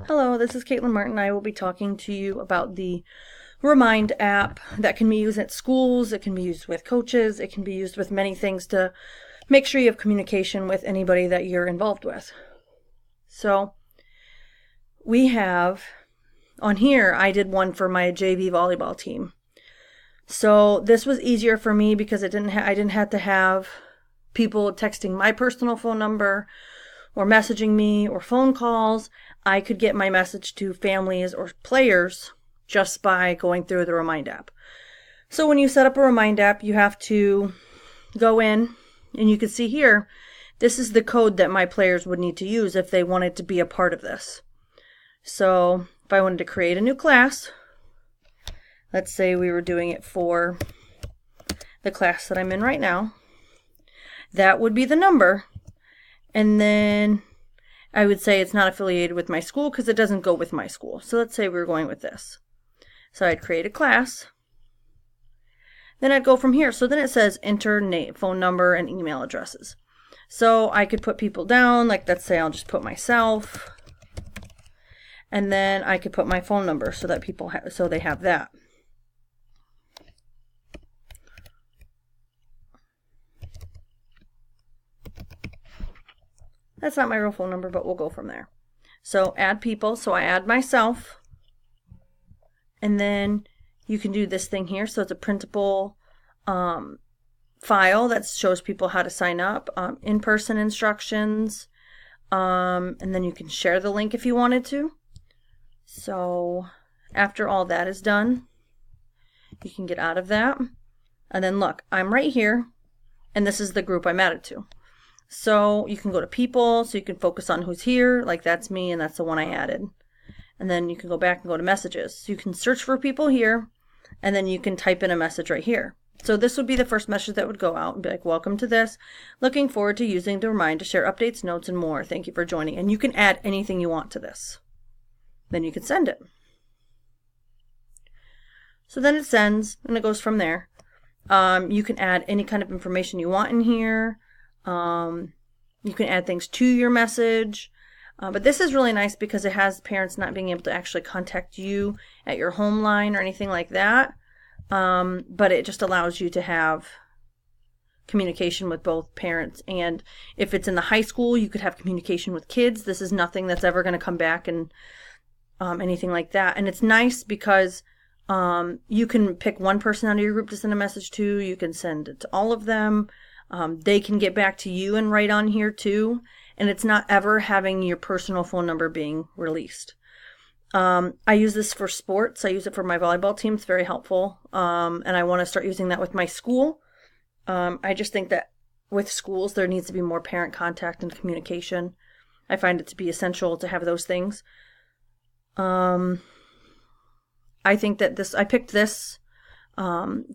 Hello, this is Caitlin Martin. I will be talking to you about the Remind app that can be used at schools. It can be used with coaches. It can be used with many things to make sure you have communication with anybody that you're involved with. So we have on here, I did one for my JV volleyball team. So this was easier for me because I didn't have to have people texting my personal phone number or messaging me or phone calls. I could get my message to families or players just by going through the Remind app. So when you set up a Remind app, you have to go in, and you can see here, this is the code that my players would need to use if they wanted to be a part of this. So if I wanted to create a new class, let's say we were doing it for the class that I'm in right now, that would be the number. And then I would say it's not affiliated with my school because it doesn't go with my school. So let's say we were going with this. So I'd create a class. Then I'd go from here. So then it says enter name, phone number, and email addresses. So I could put people down, like let's say I'll just put myself. And then I could put my phone number so that people so they have that. That's not my real phone number, but we'll go from there. So add people. So I add myself. And then you can do this thing here. So it's a printable file that shows people how to sign up, in-person instructions. And then you can share the link if you wanted to. So after all that is done, you can get out of that. And then look, I'm right here. And this is the group I'm added to. So you can go to people, so you can focus on who's here, like that's me and that's the one I added. And then you can go back and go to messages. So you can search for people here, and then you can type in a message right here. So this would be the first message that would go out and be like, welcome to this. Looking forward to using the Remind to share updates, notes, and more. Thank you for joining. And you can add anything you want to this. Then you can send it. So then it sends, and it goes from there. You can add any kind of information you want in here. You can add things to your message. But this is really nice because it has parents not being able to actually contact you at your home line or anything like that. But it just allows you to have communication with both parents. And if it's in the high school, you could have communication with kids. This is nothing that's ever going to come back and anything like that. And it's nice because you can pick one person out of your group to send a message to. You can send it to all of them. They can get back to you and write on here too. And it's not ever having your personal phone number being released. I use this for sports. I use it for my volleyball team. It's very helpful. And I want to start using that with my school. I just think that with schools, there needs to be more parent contact and communication. I find it to be essential to have those things. I think that I picked this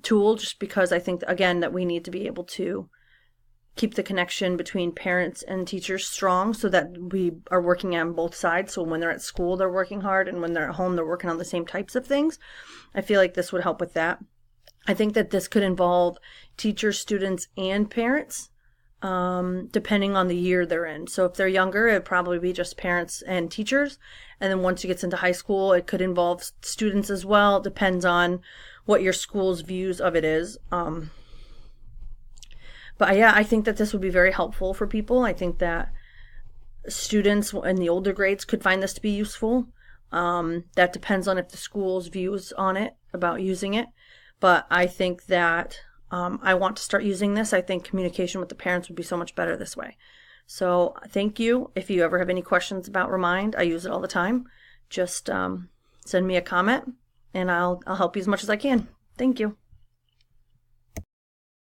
tool just because I think, again, that we need to be able to keep the connection between parents and teachers strong so that we are working on both sides. So when they're at school, they're working hard, and when they're at home, they're working on the same types of things. I feel like this would help with that. I think that this could involve teachers, students, and parents, depending on the year they're in. So if they're younger, it'd probably be just parents and teachers. And then once it gets into high school, it could involve students as well. It depends on what your school's views of it is. But yeah, I think that this would be very helpful for people. I think that students in the older grades could find this to be useful. That depends on if the school's views on it, about using it. But I think that I want to start using this. I think communication with the parents would be so much better this way. So thank you. If you ever have any questions about Remind, I use it all the time. Just send me a comment, and I'll help you as much as I can. Thank you.